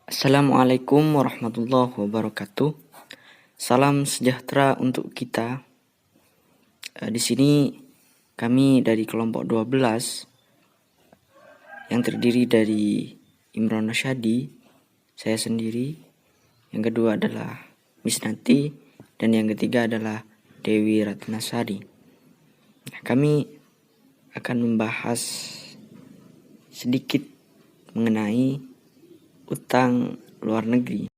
Assalamualaikum warahmatullahi wabarakatuh. Salam sejahtera untuk kita. Di sini kami dari kelompok 12 yang terdiri dari Imron Nasyadi, saya sendiri, yang kedua adalah Miss Nati, dan yang ketiga adalah Dewi Ratnasari. Kami akan membahas sedikit mengenai utang luar negeri.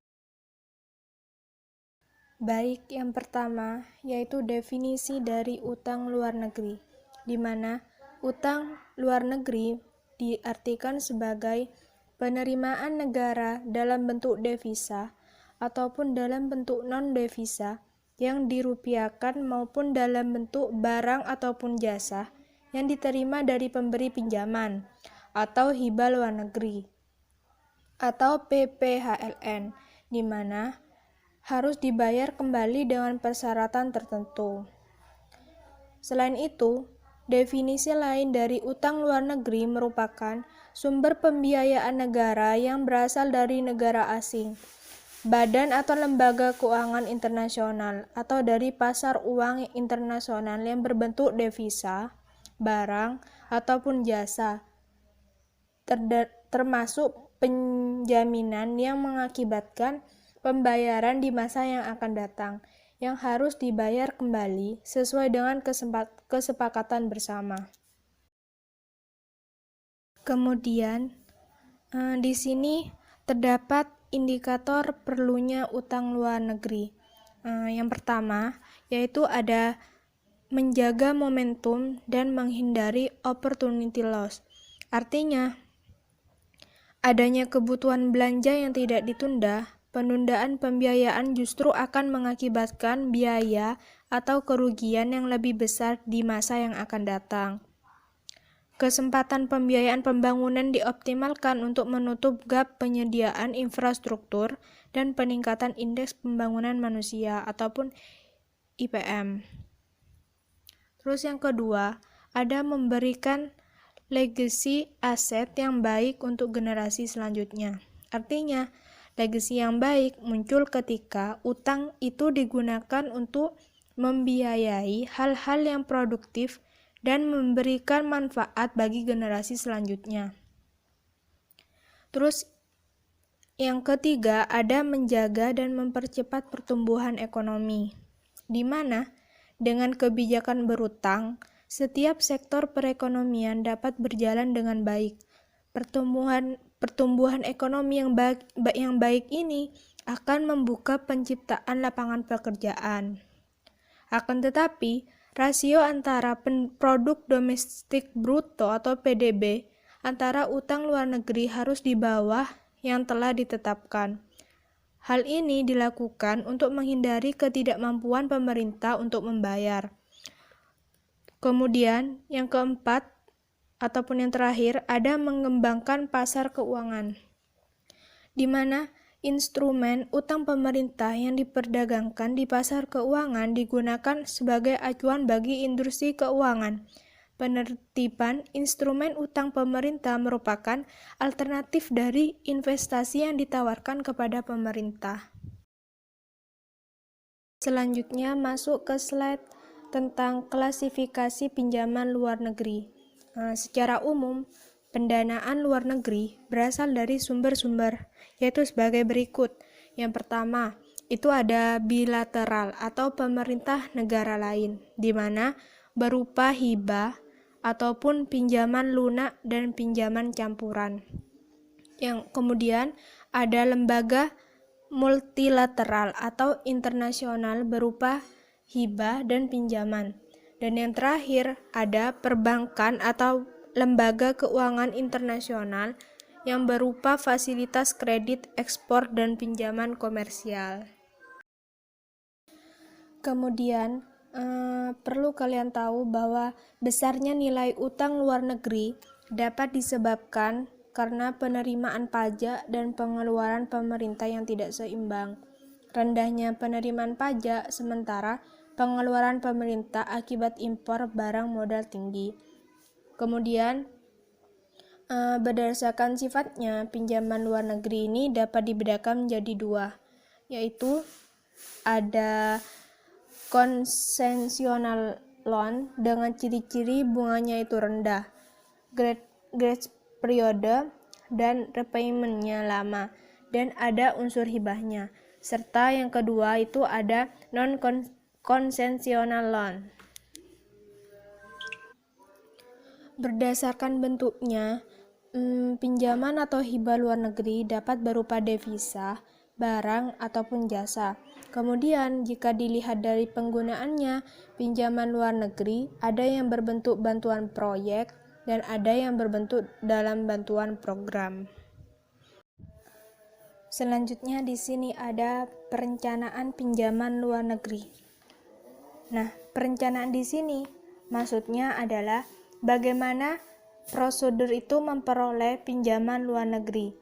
Baik, yang pertama yaitu definisi dari utang luar negeri, di mana utang luar negeri diartikan sebagai penerimaan negara dalam bentuk devisa ataupun dalam bentuk non-devisa yang dirupiahkan maupun dalam bentuk barang ataupun jasa yang diterima dari pemberi pinjaman atau hibah luar negeri atau PPHLN, di mana harus dibayar kembali dengan persyaratan tertentu. Selain itu, definisi lain dari utang luar negeri merupakan sumber pembiayaan negara yang berasal dari negara asing, badan atau lembaga keuangan internasional, atau dari pasar uang internasional yang berbentuk devisa, barang, ataupun jasa, termasuk penjaminan yang mengakibatkan pembayaran di masa yang akan datang, yang harus dibayar kembali sesuai dengan kesepakatan bersama. Kemudian, di sini terdapat indikator perlunya utang luar negeri. Yang pertama, yaitu ada menjaga momentum dan menghindari opportunity loss. Artinya, adanya kebutuhan belanja yang tidak ditunda, penundaan pembiayaan justru akan mengakibatkan biaya atau kerugian yang lebih besar di masa yang akan datang. Kesempatan pembiayaan pembangunan dioptimalkan untuk menutup gap penyediaan infrastruktur dan peningkatan indeks pembangunan manusia ataupun IPM. Terus yang kedua, ada memberikan legacy aset yang baik untuk generasi selanjutnya. Artinya, legacy yang baik muncul ketika utang itu digunakan untuk membiayai hal-hal yang produktif dan memberikan manfaat bagi generasi selanjutnya. Terus yang ketiga, ada menjaga dan mempercepat pertumbuhan ekonomi, di mana dengan kebijakan berutang, setiap sektor perekonomian dapat berjalan dengan baik. Pertumbuhan ekonomi yang baik ini akan membuka penciptaan lapangan pekerjaan. Akan tetapi, rasio antara produk domestik bruto atau PDB antara utang luar negeri harus di bawah yang telah ditetapkan. Hal ini dilakukan untuk menghindari ketidakmampuan pemerintah untuk membayar. Kemudian, yang keempat, ataupun yang terakhir, ada mengembangkan pasar keuangan, di mana instrumen utang pemerintah yang diperdagangkan di pasar keuangan digunakan sebagai acuan bagi industri keuangan. Penertiban instrumen utang pemerintah merupakan alternatif dari investasi yang ditawarkan kepada pemerintah. Selanjutnya masuk ke slide tentang klasifikasi pinjaman luar negeri. Secara umum, pendanaan luar negeri berasal dari sumber-sumber, yaitu sebagai berikut. Yang pertama, itu ada bilateral atau pemerintah negara lain, di mana berupa hibah ataupun pinjaman lunak dan pinjaman campuran. Yang kemudian ada lembaga multilateral atau internasional berupa hibah dan pinjaman. Dan yang terakhir ada perbankan atau lembaga keuangan internasional yang berupa fasilitas kredit ekspor dan pinjaman komersial. Kemudian perlu kalian tahu bahwa besarnya nilai utang luar negeri dapat disebabkan karena penerimaan pajak dan pengeluaran pemerintah yang tidak seimbang. Rendahnya penerimaan pajak sementara pengeluaran pemerintah akibat impor barang modal tinggi. Kemudian Berdasarkan sifatnya, pinjaman luar negeri ini dapat dibedakan menjadi dua, yaitu ada konvensional loan dengan ciri-ciri bunganya itu rendah, grace periode dan repaymentnya lama, dan ada unsur hibahnya. Serta yang kedua itu ada non-konvensional loan. Berdasarkan bentuknya, pinjaman atau hibah luar negeri dapat berupa devisa, barang, ataupun jasa. Kemudian, jika dilihat dari penggunaannya, pinjaman luar negeri ada yang berbentuk bantuan proyek dan ada yang berbentuk dalam bantuan program. Selanjutnya di sini ada perencanaan pinjaman luar negeri. Nah, perencanaan di sini maksudnya adalah bagaimana prosedur itu memperoleh pinjaman luar negeri.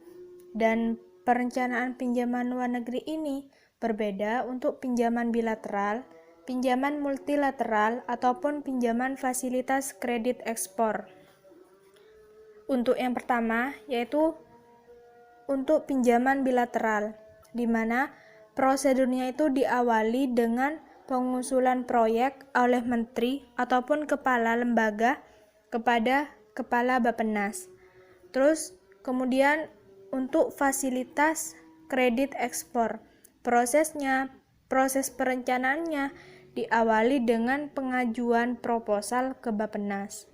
Dan perencanaan pinjaman luar negeri ini berbeda untuk pinjaman bilateral, pinjaman multilateral, ataupun pinjaman fasilitas kredit ekspor. Untuk yang pertama, yaitu untuk pinjaman bilateral, di mana prosedurnya itu diawali dengan pengusulan proyek oleh menteri ataupun kepala lembaga kepada kepala Bappenas. Terus kemudian untuk fasilitas kredit ekspor, proses perencanaannya diawali dengan pengajuan proposal ke Bappenas.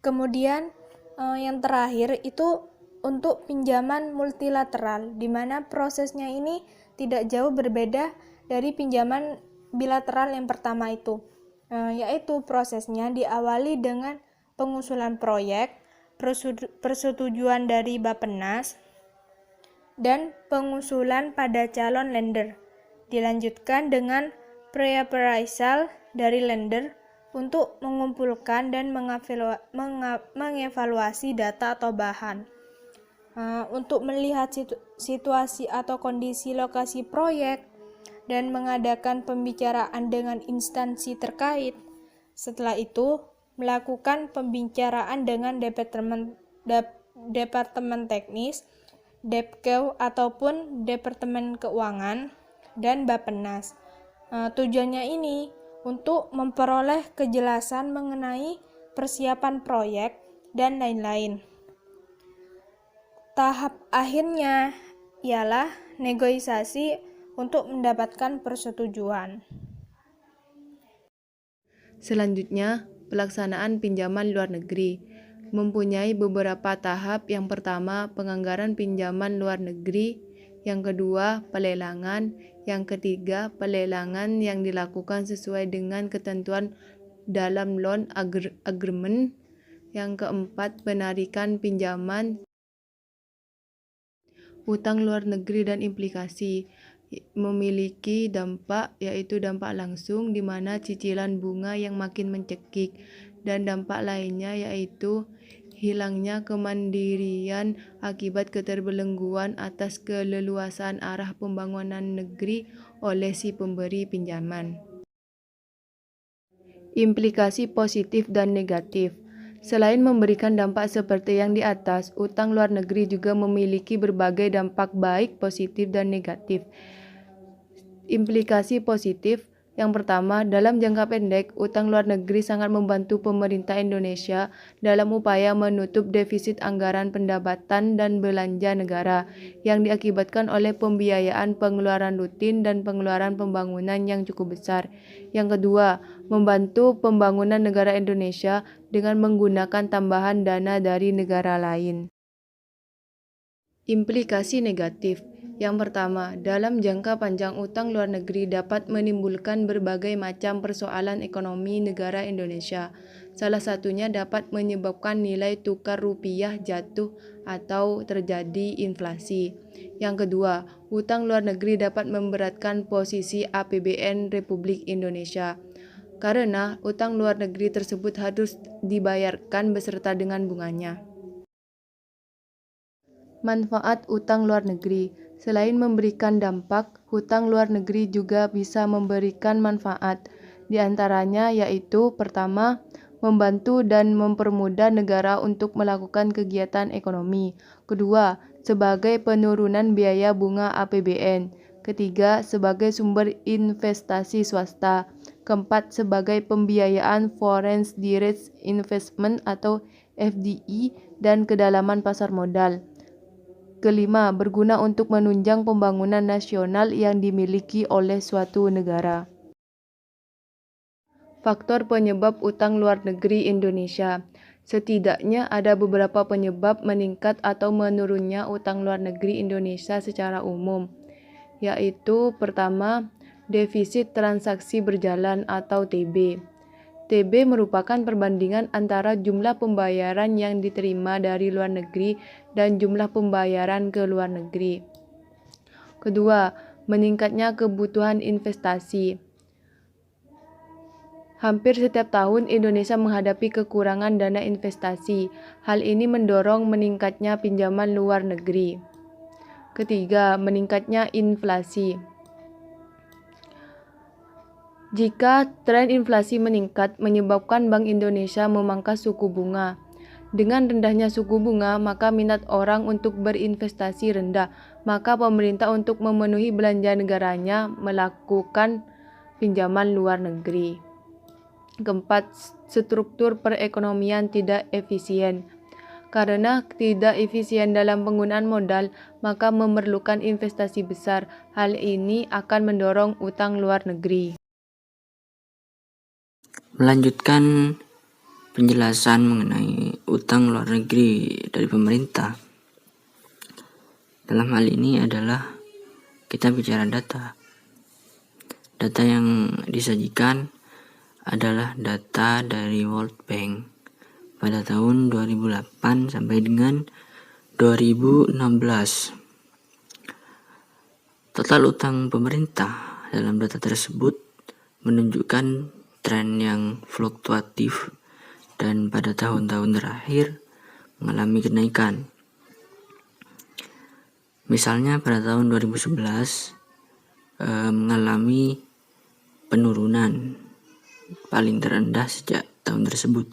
Kemudian yang terakhir itu untuk pinjaman multilateral, di mana prosesnya ini tidak jauh berbeda dari pinjaman bilateral yang pertama itu. Yaitu prosesnya diawali dengan pengusulan proyek, persetujuan dari Bappenas, dan pengusulan pada calon lender. Dilanjutkan dengan pre-appraisal dari lender untuk mengumpulkan dan mengevaluasi data atau bahan. Untuk melihat situasi atau kondisi lokasi proyek, dan mengadakan pembicaraan dengan instansi terkait. Setelah itu, melakukan pembicaraan dengan departemen teknis, Depkew ataupun Departemen Keuangan, dan Bappenas. Tujuannya ini untuk memperoleh kejelasan mengenai persiapan proyek dan lain-lain. Tahap akhirnya ialah negosiasi untuk mendapatkan persetujuan. Selanjutnya, pelaksanaan pinjaman luar negeri mempunyai beberapa tahap. Yang pertama, penganggaran pinjaman luar negeri. Yang kedua, pelelangan. Yang ketiga, pelelangan yang dilakukan sesuai dengan ketentuan dalam loan agreement. Yang keempat, penarikan pinjaman. Utang luar negeri dan implikasi memiliki dampak, yaitu dampak langsung di mana cicilan bunga yang makin mencekik, dan dampak lainnya yaitu hilangnya kemandirian akibat keterbelengguan atas keleluasan arah pembangunan negeri oleh si pemberi pinjaman. Implikasi positif dan negatif. Selain memberikan dampak seperti yang di atas, utang luar negeri juga memiliki berbagai dampak baik, positif, dan negatif. Implikasi positif, yang pertama, dalam jangka pendek, utang luar negeri sangat membantu pemerintah Indonesia dalam upaya menutup defisit anggaran pendapatan dan belanja negara yang diakibatkan oleh pembiayaan pengeluaran rutin dan pengeluaran pembangunan yang cukup besar. Yang kedua, membantu pembangunan negara Indonesia dengan menggunakan tambahan dana dari negara lain. Implikasi negatif. Yang pertama, dalam jangka panjang utang luar negeri dapat menimbulkan berbagai macam persoalan ekonomi negara Indonesia. Salah satunya dapat menyebabkan nilai tukar rupiah jatuh atau terjadi inflasi. Yang kedua, utang luar negeri dapat memberatkan posisi APBN Republik Indonesia, karena utang luar negeri tersebut harus dibayarkan beserta dengan bunganya. Manfaat utang luar negeri. Selain memberikan dampak, hutang luar negeri juga bisa memberikan manfaat. Di antaranya yaitu pertama, membantu dan mempermudah negara untuk melakukan kegiatan ekonomi. Kedua, sebagai penurunan biaya bunga APBN. Ketiga, sebagai sumber investasi swasta. Keempat, sebagai pembiayaan foreign direct investment atau FDI dan kedalaman pasar modal. Kelima, berguna untuk menunjang pembangunan nasional yang dimiliki oleh suatu negara. Faktor penyebab utang luar negeri Indonesia. Setidaknya ada beberapa penyebab meningkat atau menurunnya utang luar negeri Indonesia secara umum, yaitu pertama, defisit transaksi berjalan atau TB. TB merupakan perbandingan antara jumlah pembayaran yang diterima dari luar negeri dan jumlah pembayaran ke luar negeri. Kedua, meningkatnya kebutuhan investasi. Hampir setiap tahun Indonesia menghadapi kekurangan dana investasi. Hal ini mendorong meningkatnya pinjaman luar negeri. Ketiga, meningkatnya inflasi. Jika tren inflasi meningkat, menyebabkan Bank Indonesia memangkas suku bunga. Dengan rendahnya suku bunga, maka minat orang untuk berinvestasi rendah. Maka pemerintah untuk memenuhi belanja negaranya melakukan pinjaman luar negeri. Keempat, struktur perekonomian tidak efisien. Karena tidak efisien dalam penggunaan modal, maka memerlukan investasi besar. Hal ini akan mendorong utang luar negeri. Melanjutkan penjelasan mengenai utang luar negeri dari pemerintah. Dalam hal ini adalah kita bicara data. Data yang disajikan adalah data dari World Bank pada tahun 2008 sampai dengan 2016. Total utang pemerintah dalam data tersebut menunjukkan tren yang fluktuatif dan pada tahun-tahun terakhir mengalami kenaikan. Misalnya pada tahun 2011 mengalami penurunan paling terendah sejak tahun tersebut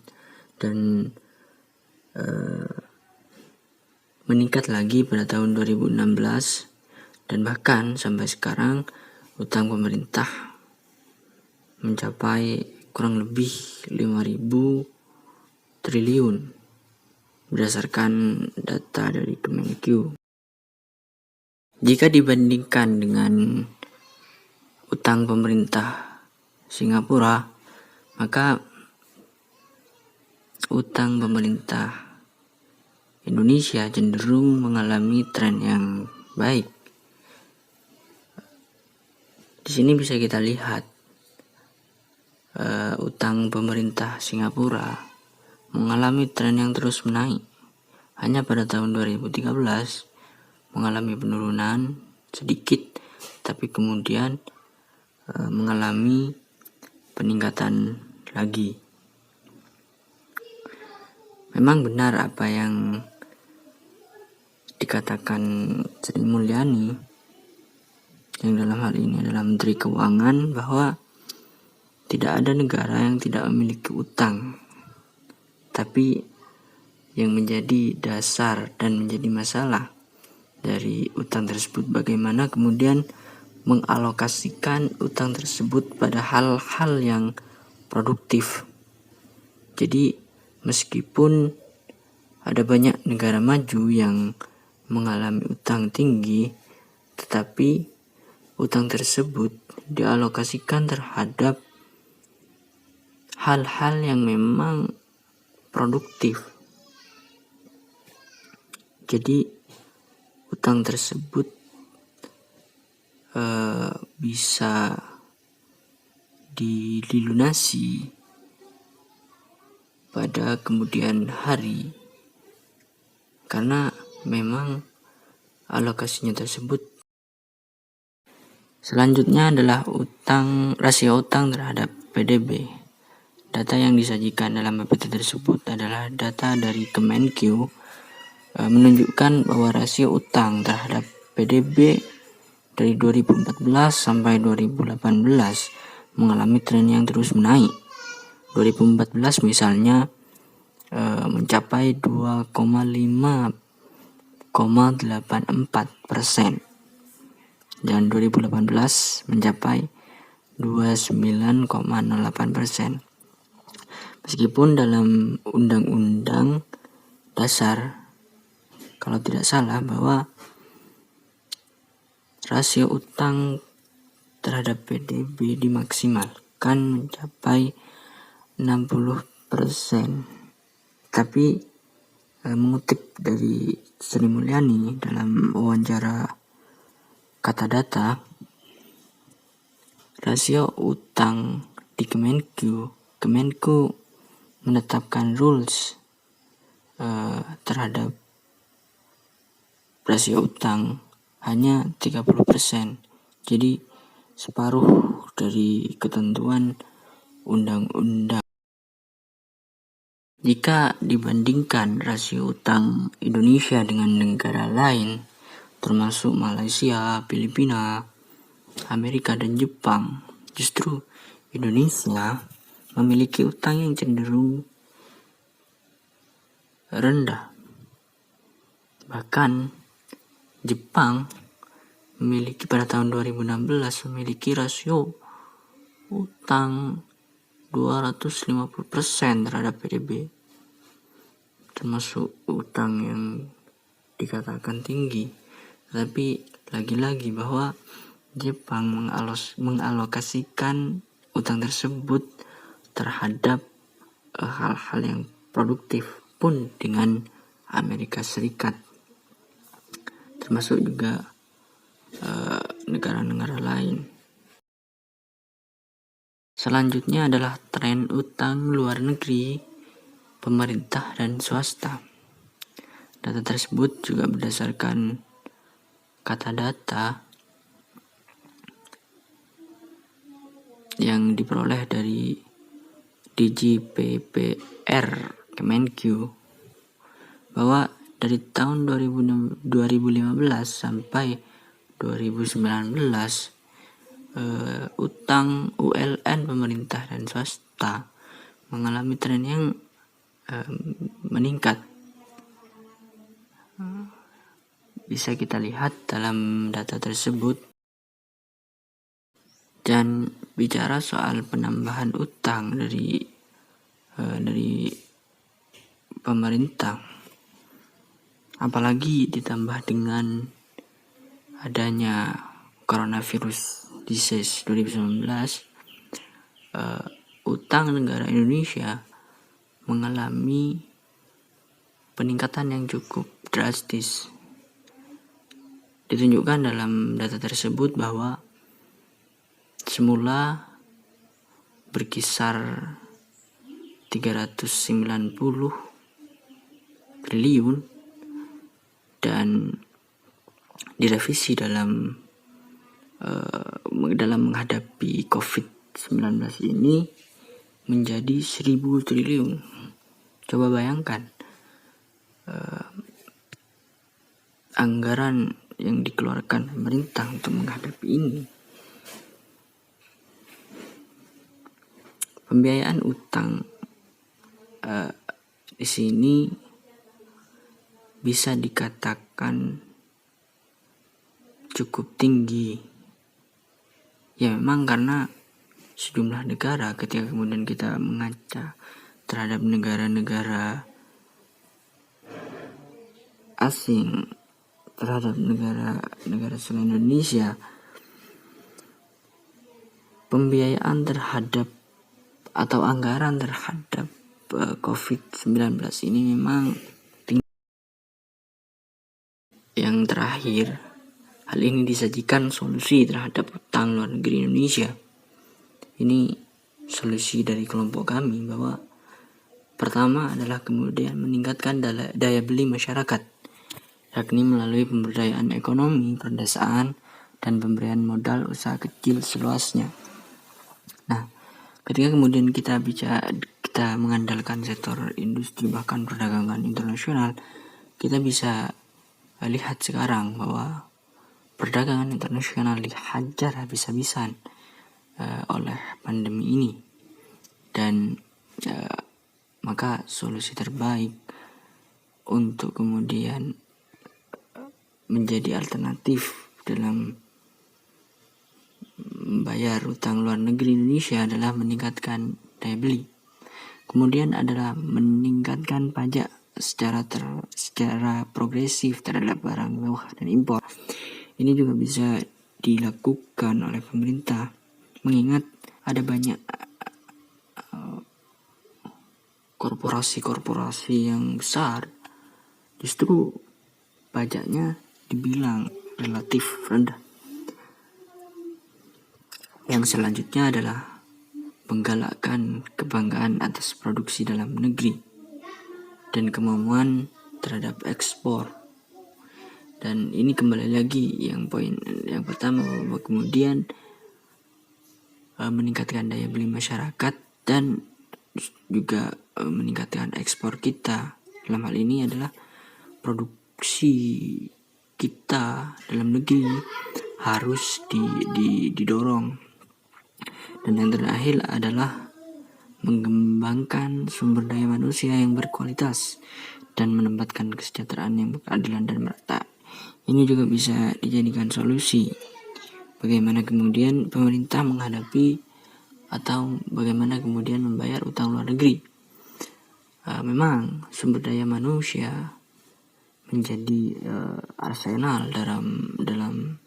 dan meningkat lagi pada tahun 2016 dan bahkan sampai sekarang utang pemerintah mencapai kurang lebih 5.000 triliun berdasarkan data dari Kemenkyu. Jika dibandingkan dengan utang pemerintah Singapura, maka utang pemerintah Indonesia cenderung mengalami tren yang baik. Di sini bisa kita lihat utang pemerintah Singapura mengalami tren yang terus menaik. Hanya pada tahun 2013 mengalami penurunan sedikit, tapi kemudian mengalami peningkatan lagi. Memang benar apa yang dikatakan Sri Mulyani yang dalam hal ini adalah Menteri Keuangan, bahwa tidak ada negara yang tidak memiliki utang. Tapi yang menjadi dasar dan menjadi masalah dari utang tersebut bagaimana kemudian mengalokasikan utang tersebut pada hal-hal yang produktif. Jadi meskipun ada banyak negara maju yang mengalami utang tinggi, tetapi utang tersebut dialokasikan terhadap hal-hal yang memang produktif. Jadi utang tersebut bisa dilunasi pada kemudian hari karena memang alokasinya tersebut. Selanjutnya adalah rasio utang terhadap PDB. Data yang disajikan dalam PPT tersebut adalah data dari Kemenkyu, menunjukkan bahwa rasio utang terhadap PDB dari 2014 sampai 2018 mengalami tren yang terus menaik. 2014 misalnya mencapai 2,5,84% dan 2018 mencapai 29,08%. Meskipun dalam Undang-Undang Dasar, kalau tidak salah, bahwa rasio utang terhadap PDB dimaksimalkan mencapai 60%. Tapi mengutip dari Sri Mulyani dalam wawancara Kata Data, rasio utang di Kemenku menetapkan rules terhadap rasio utang hanya 30%. Jadi separuh dari ketentuan undang-undang. Jika dibandingkan rasio utang Indonesia dengan negara lain, termasuk Malaysia, Filipina, Amerika, dan Jepang, justru Indonesia memiliki utang yang cenderung rendah. Bahkan Jepang memiliki pada tahun 2016 memiliki rasio utang 250% terhadap PDB, termasuk utang yang dikatakan tinggi. Tapi lagi-lagi bahwa Jepang mengalokasikan utang tersebut terhadap hal-hal yang produktif, pun dengan Amerika Serikat, termasuk juga negara-negara lain. Selanjutnya adalah tren utang luar negeri pemerintah dan swasta. Data tersebut juga berdasarkan Kata Data yang diperoleh dari DJPPR Kemenku, bahwa dari tahun 2015 sampai 2019 utang ULN pemerintah dan swasta mengalami tren yang meningkat. Bisa kita lihat dalam data tersebut. Dan bicara soal penambahan utang dari pemerintah, apalagi ditambah dengan adanya coronavirus disease 2019, utang negara Indonesia mengalami peningkatan yang cukup drastis. Ditunjukkan dalam data tersebut bahwa semula berkisar 390 triliun dan direvisi dalam menghadapi COVID-19 ini menjadi 1.000 triliun. Coba bayangkan anggaran yang dikeluarkan pemerintah untuk menghadapi ini. Pembiayaan utang di sini bisa dikatakan cukup tinggi. Ya memang karena sejumlah negara, ketika kemudian kita mengaca terhadap negara-negara asing, terhadap negara selain Indonesia, pembiayaan terhadap atau anggaran terhadap COVID-19 ini memang tinggi. Yang terakhir, hal ini disajikan solusi terhadap utang luar negeri Indonesia. Ini solusi dari kelompok kami, bahwa pertama adalah kemudian meningkatkan daya beli masyarakat, yakni melalui pemberdayaan ekonomi, perdesaan, dan pemberian modal usaha kecil seluasnya. Nah, ketika kemudian kita mengandalkan sektor industri bahkan perdagangan internasional, kita bisa lihat sekarang bahwa perdagangan internasional dihajar habis-habisan oleh pandemi ini, dan maka solusi terbaik untuk kemudian menjadi alternatif dalam membayar utang luar negeri Indonesia adalah meningkatkan daya beli. Kemudian adalah meningkatkan pajak secara progresif terhadap barang mewah dan impor. Ini juga bisa dilakukan oleh pemerintah, mengingat ada banyak korporasi yang besar, justru pajaknya dibilang relatif rendah. Yang selanjutnya adalah menggalakkan kebanggaan atas produksi dalam negeri dan kemampuan terhadap ekspor. Dan ini kembali lagi poin yang pertama, bahwa kemudian meningkatkan daya beli masyarakat dan juga meningkatkan ekspor kita. Dalam hal ini adalah produksi kita dalam negeri harus didorong. Dan yang terakhir adalah mengembangkan sumber daya manusia yang berkualitas dan menempatkan kesejahteraan yang berkeadilan dan merata. Ini juga bisa dijadikan solusi bagaimana kemudian pemerintah menghadapi atau bagaimana kemudian membayar utang luar negeri. Memang sumber daya manusia menjadi arsenal dalam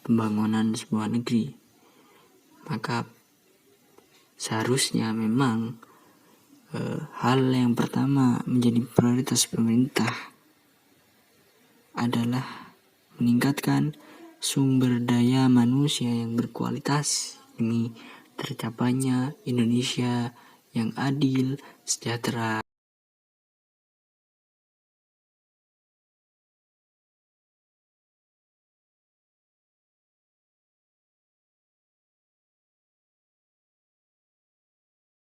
pembangunan sebuah negeri. Maka seharusnya memang hal yang pertama menjadi prioritas pemerintah adalah meningkatkan sumber daya manusia yang berkualitas demi tercapainya Indonesia yang adil, sejahtera.